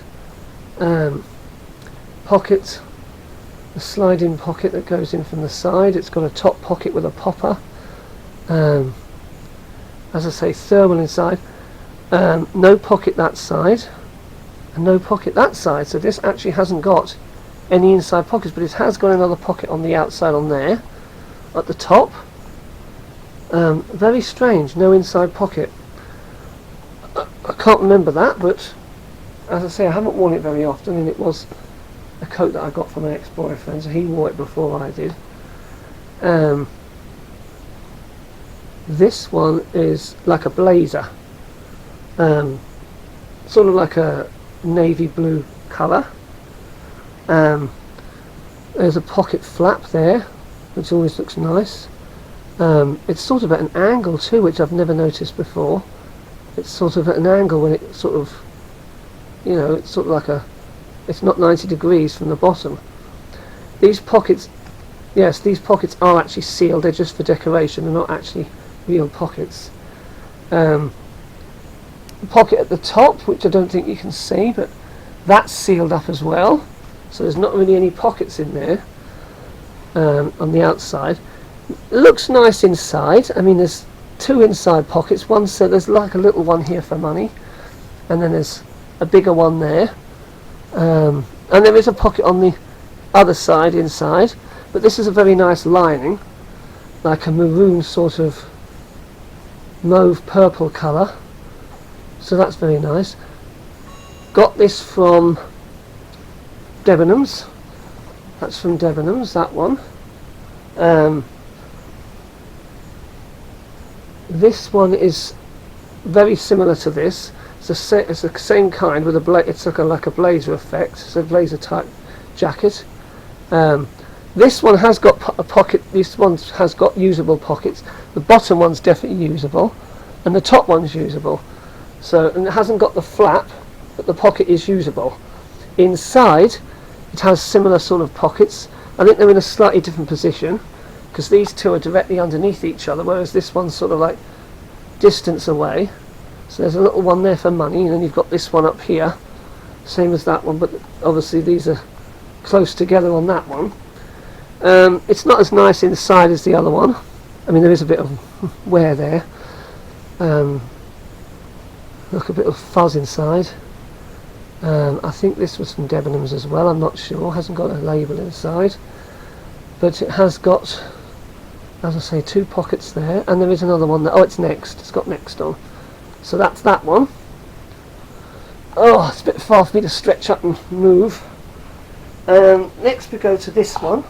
S1: Pocket, a slide-in pocket that goes in from the side. It's got a top pocket with a popper. As I say, thermal inside. No pocket that side, and no pocket that side. So this actually hasn't got any inside pockets, but it has got another pocket on the outside on there, at the top. Very strange, no inside pocket. I can't remember that, but as I say, I haven't worn it very often, and it was a coat that I got from an ex-boyfriend, so he wore it before I did. This one is like a blazer, sort of like a navy blue colour. There's a pocket flap there, which always looks nice. It's sort of at an angle too, which I've never noticed before. It's sort of at an angle when it sort of, you know, it's sort of like a, it's not 90 degrees from the bottom. These pockets, yes, these pockets are actually sealed. They're just for decoration. They're not actually real pockets. Pocket at the top, which I don't think you can see, but that's sealed up as well. So there's not really any pockets in there on the outside. It looks nice inside. I mean, there's two inside pockets. One, so there's like a little one here for money, and then there's a bigger one there. And there is a pocket on the other side inside, but this is a very nice lining, like a maroon sort of mauve purple colour. So that's very nice. Got this from Debenhams. That's from Debenhams, that one. This one is very similar to this. It's the same kind with it's like a blazer effect. It's a blazer type jacket. This one has got a pocket. This one has got usable pockets. The bottom one's definitely usable, and the top one's usable. So, and it hasn't got the flap, but the pocket is usable. Inside, it has similar sort of pockets. I think they're in a slightly different position, because these two are directly underneath each other, whereas this one's sort of like distance away. So there's a little one there for money, and then you've got this one up here, same as that one, but obviously these are close together on that one. It's not as nice inside as the other one. I mean, there is a bit of wear there. Look, a bit of fuzz inside. I think this was from Debenhams as well, I'm not sure. Hasn't got a label inside, but it has got, as I say, two pockets there, and there is another one that, oh, it's Next. It's got Next on. So that's that one. Oh, it's a bit far for me to stretch up and move. Next we go to this one.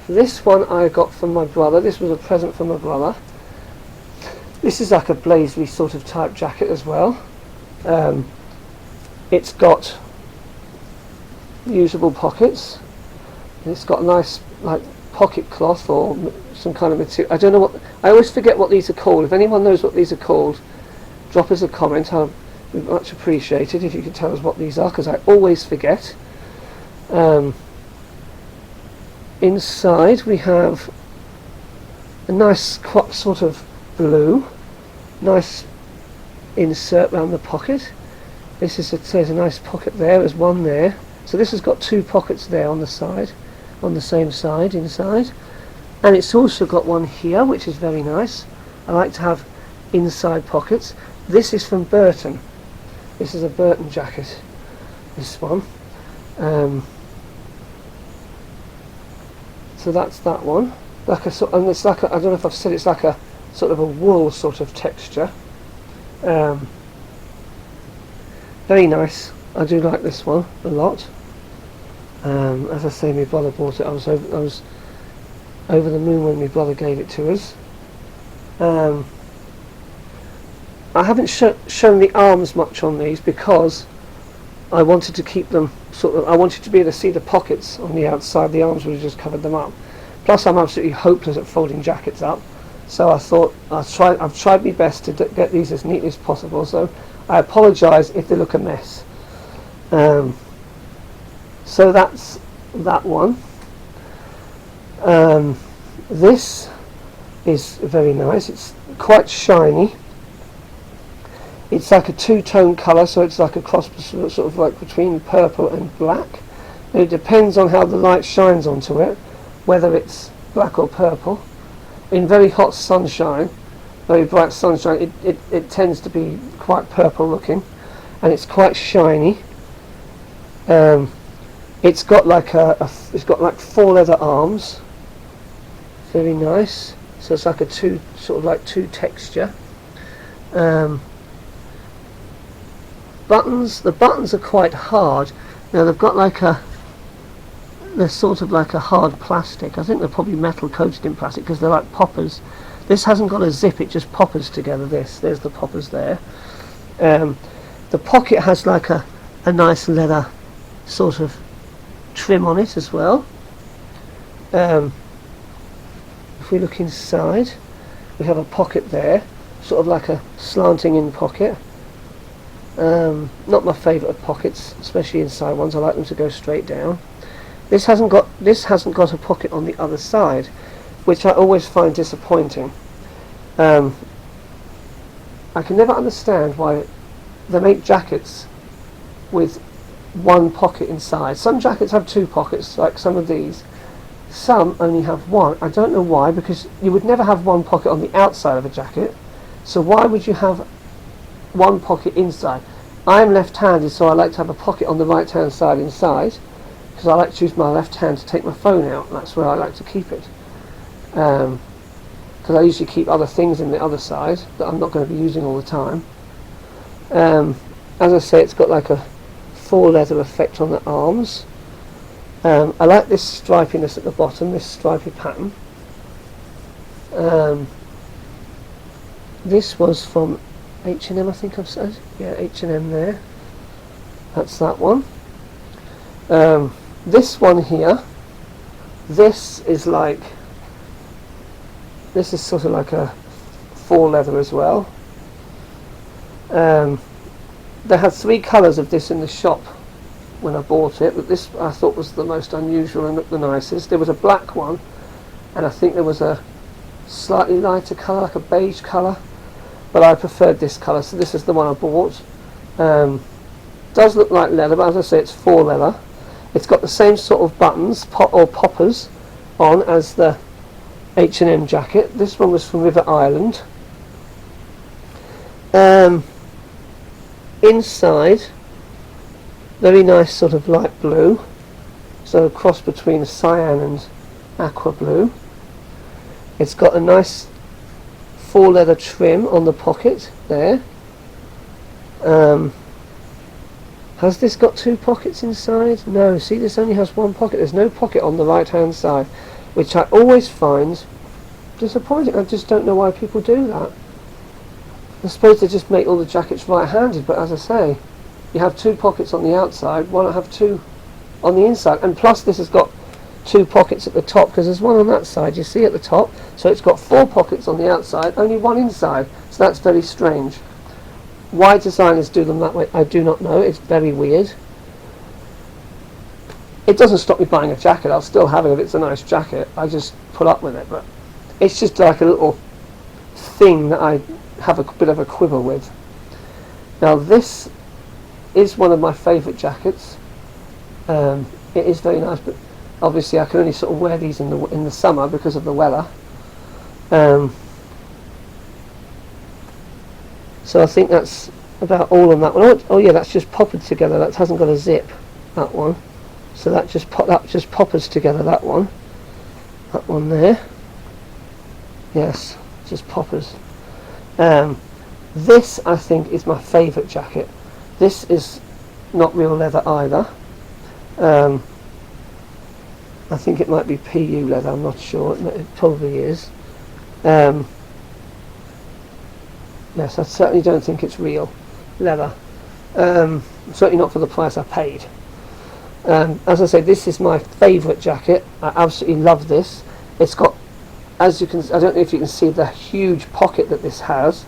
S1: This one I got from my brother. This was a present from my brother. This is like a blazery sort of type jacket as well. It's got usable pockets. It's got a nice like pocket cloth or some kind of material. I don't know what. I always forget what these are called. If anyone knows what these are called, drop us a comment. I'll be much appreciated if you could tell us what these are, because I always forget. Inside we have a nice sort of blue, nice insert around the pocket. This is there's a nice pocket there. There's one there. So this has got two pockets there on the side, on the same side inside, and it's also got one here, which is very nice. I like to have inside pockets. This is from Burton. This is a Burton jacket. This one. So that's that one. Like a and it's like I don't know if I've said, it's like a sort of a wool sort of texture. Very nice. I do like this one a lot. As I say, my brother bought it. I was over the moon when my brother gave it to us. I haven't shown the arms much on these because I wanted to keep them sort of. I wanted to be able to see the pockets on the outside. The arms would have just covered them up. Plus, I'm absolutely hopeless at folding jackets up. So I thought I've tried my best to get these as neat as possible. So I apologise if they look a mess. So that's that one. This is very nice. It's quite shiny. It's like a two-tone colour, so it's like a cross sort of like between purple and black. And it depends on how the light shines onto it, whether it's black or purple. In very hot sunshine, very bright sunshine, it tends to be quite purple looking, and it's quite shiny. It's got like it's got like four leather arms. Very nice. So it's like a two texture. the buttons are quite hard. Now they've got like they're sort of like a hard plastic. I think they're probably metal coated in plastic because they're like poppers. This hasn't got a zip, it just poppers together. There's the poppers there. The pocket has like a nice leather sort of trim on it as well. If we look inside, we have a pocket there, sort of like a slanting in pocket. Not my favourite of pockets, especially inside ones. I like them to go straight down. This hasn't got a pocket on the other side, which I always find disappointing. I can never understand why they make jackets with one pocket inside. Some jackets have two pockets, like some of these. Some only have one. I don't know why, because you would never have one pocket on the outside of a jacket. So why would you have one pocket inside? I am left-handed, so I like to have a pocket on the right-hand side inside, because I like to use my left hand to take my phone out, and that's where I like to keep it. Because I usually keep other things in the other side that I'm not going to be using all the time. As I say, it's got like a faux leather effect on the arms. I like this stripiness at the bottom, this stripy pattern. This was from H&M, I think I've said. Yeah, H&M there. That's that one. This one here, this is sort of like a faux leather as well. They had 3 colours of this in the shop when I bought it, but this I thought was the most unusual and looked the nicest. There was a black one, and I think there was a slightly lighter colour, like a beige colour, but I preferred this colour, so this is the one I bought. Does look like leather, but as I say, it's faux leather. It's got the same sort of buttons or poppers on as the H&M jacket. This one was from River Island. Inside, very nice sort of light blue, so a cross between cyan and aqua blue. It's got a nice faux leather trim on the pocket there. Has this got 2 pockets inside? No, see, this only has 1 pocket. There's no pocket on the right hand side, which I always find disappointing. I just don't know why people do that. I suppose they just make all the jackets right-handed, but as I say, you have 2 pockets on the outside, why not have 2 on the inside? And plus this has got 2 pockets at the top, because there's one on that side, you see at the top, so it's got 4 pockets on the outside, only 1 inside, so that's very strange. Why designers do them that way, I do not know. It's very weird. It doesn't stop me buying a jacket. I'll still have it if it's a nice jacket. I just put up with it, but it's just like a little thing that I have a bit of a quibble with. Now this is one of my favourite jackets. It is very nice, but obviously I can only sort of wear these in the summer because of the weather. So I think that's about all on that one. Oh yeah, that's just poppered together. That hasn't got a zip, that one. So that just poppers together, that one. That one there. Yes, just poppers. This I think is my favourite jacket. This is not real leather either. I think it might be PU leather, I'm not sure. It probably is. Yes, I certainly don't think it's real leather. Certainly not for the price I paid. As I say, this is my favourite jacket. I absolutely love this. It's got, as you can, I don't know if you can see the huge pocket that this has.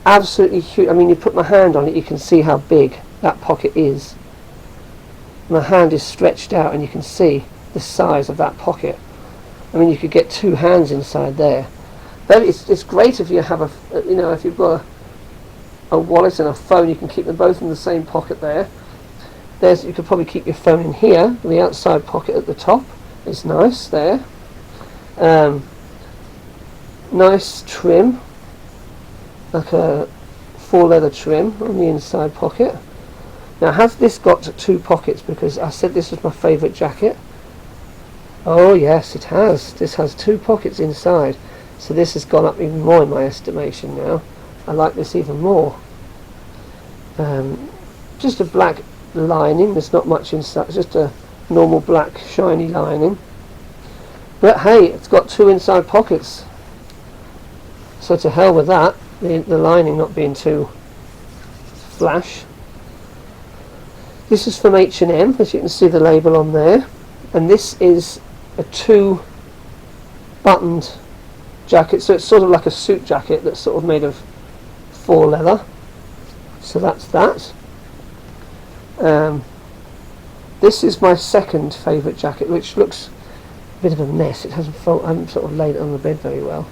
S1: Absolutely huge. I mean, you put my hand on it, you can see how big that pocket is. My hand is stretched out, and you can see the size of that pocket. I mean, you could get 2 hands inside there. It's great if you have if you've got a wallet and a phone, you can keep them both in the same pocket there. You could probably keep your phone in here. The outside pocket at the top is nice there. Nice trim, like a faux leather trim on the inside pocket. Now, has this got 2 pockets? Because I said this was my favourite jacket. Oh yes, it has. This has 2 pockets inside. So this has gone up even more in my estimation now. I like this even more. just a black lining. There's not much inside, it's just a normal black shiny lining. But hey, it's got 2 inside pockets, so to hell with that, the lining not being too flash. This is from H&M, as you can see the label on there, and this is a 2 buttoned jacket, so it's sort of like a suit jacket that's sort of made of faux leather. So that's that. This is my second favourite jacket, which looks a bit of a mess. It I haven't sort of laid it on the bed very well.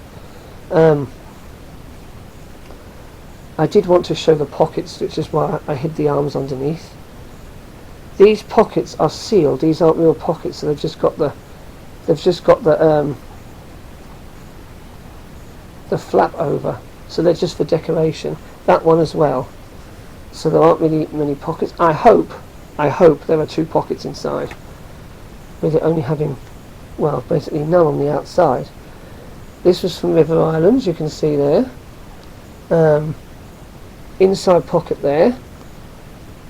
S1: I did want to show the pockets, which is why I hid the arms underneath. These pockets are sealed. These aren't real pockets, so they've just got the flap over, so they're just for decoration. That one as well. So there aren't really many pockets. I hope there are 2 pockets inside, with it only having, well, basically none on the outside. This was from River Islands, you can see there. Inside pocket there,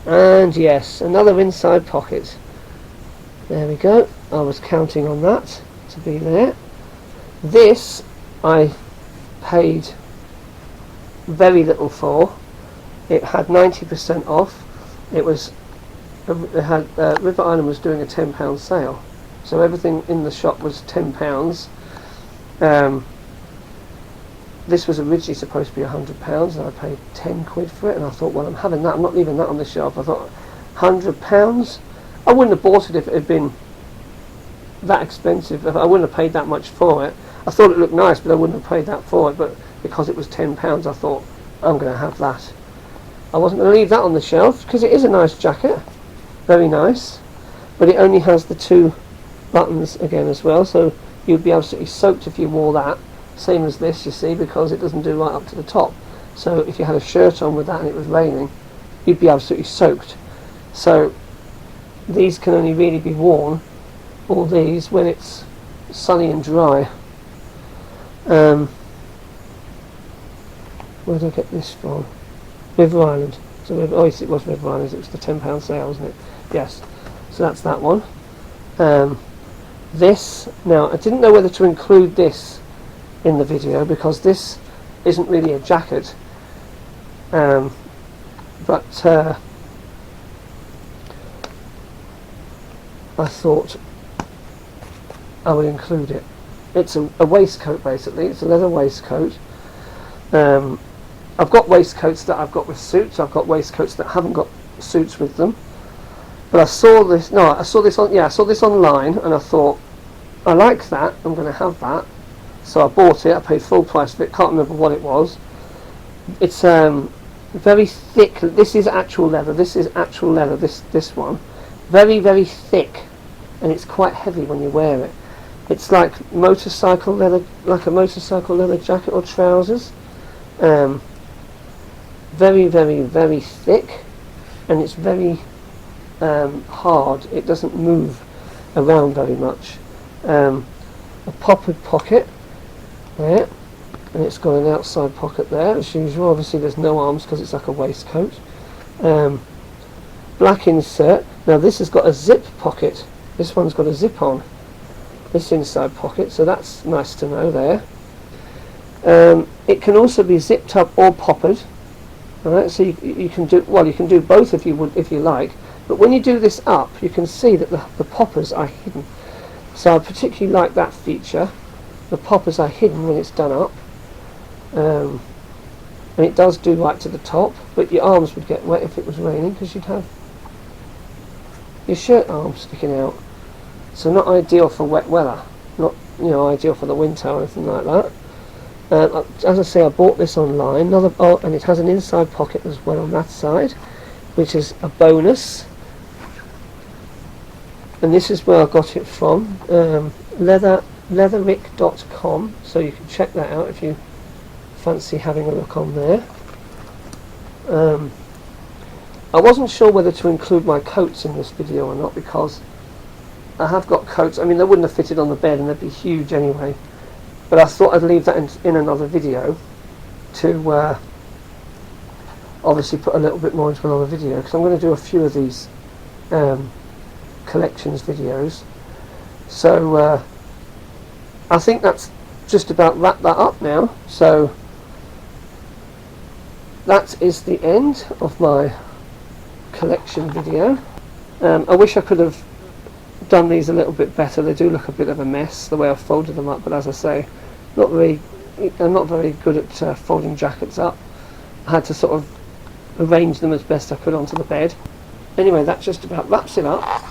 S1: and yes, another inside pocket. There we go. I was counting on that to be there. This I paid very little for. It had 90% off. River Island was doing a £10 sale, so everything in the shop was £10. This was originally supposed to be £100, and I paid 10 quid for it, and I thought, well, I'm having that, I'm not leaving that on the shelf. I thought, £100? I wouldn't have bought it if it had been that expensive. I wouldn't have paid that much for it. I thought it looked nice, but I wouldn't have paid that for it, but because it was £10, I thought, I'm going to have that. I wasn't going to leave that on the shelf, because it is a nice jacket, very nice, but it only has the 2 buttons again as well, so you'd be absolutely soaked if you wore that. Same as this, you see, because it doesn't do right up to the top. So if you had a shirt on with that and it was raining, you'd be absolutely soaked. So these can only really be worn, all these, when it's sunny and dry. Where did I get this from? River Island. So yes, it was River Island. It was the £10 sale, wasn't it? Yes. So that's that one. This, now I didn't know whether to include this in the video, because this isn't really a jacket, but I thought I would include it. It's a waistcoat, basically. It's a leather waistcoat. I've got waistcoats that I've got with suits. I've got waistcoats that haven't got suits with them. But I saw this online, and I thought, I like that, I'm going to have that. So I bought it, I paid full price for it, can't remember what it was. It's very thick. This is actual leather, this one. Very, very thick, and it's quite heavy when you wear it. It's like motorcycle leather, like a motorcycle leather jacket or trousers. Very, very, very thick, and it's very hard. It doesn't move around very much. A poppered pocket there, and it's got an outside pocket there as usual. Obviously there's no arms because it's like a waistcoat. Black insert. Now this has got a zip pocket. This one's got a zip on this inside pocket, so that's nice to know there. It can also be zipped up or poppered. Alright, so you can do, well, you can do both if you like, but when you do this up, you can see that the poppers are hidden. So I particularly like that feature. The poppers are hidden when it's done up, and it does do right to the top, but your arms would get wet if it was raining, because you'd have your shirt arms sticking out. So not ideal for wet weather, not ideal for the winter or anything like that. As I say, I bought this online, and it has an inside pocket as well on that side, which is a bonus. And this is where I got it from, leatherick.com, so you can check that out if you fancy having a look on there. I wasn't sure whether to include my coats in this video or not, because I have got coats. I mean, they wouldn't have fitted on the bed and they'd be huge anyway, but I thought I'd leave that in another video to obviously put a little bit more into another video, because I'm going to do a few of these collections videos. So I think that's just about wrap that up now. So that is the end of my collection video. I wish I could have done these a little bit better. They do look a bit of a mess the way I've folded them up, but as I say, I'm not very good at folding jackets up. I had to sort of arrange them as best I could onto the bed. Anyway, that just about wraps it up.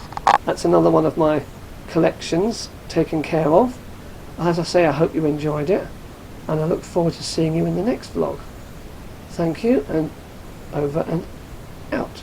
S1: That's another one of my collections taken care of. As I say, I hope you enjoyed it, and I look forward to seeing you in the next vlog. Thank you, and over and out.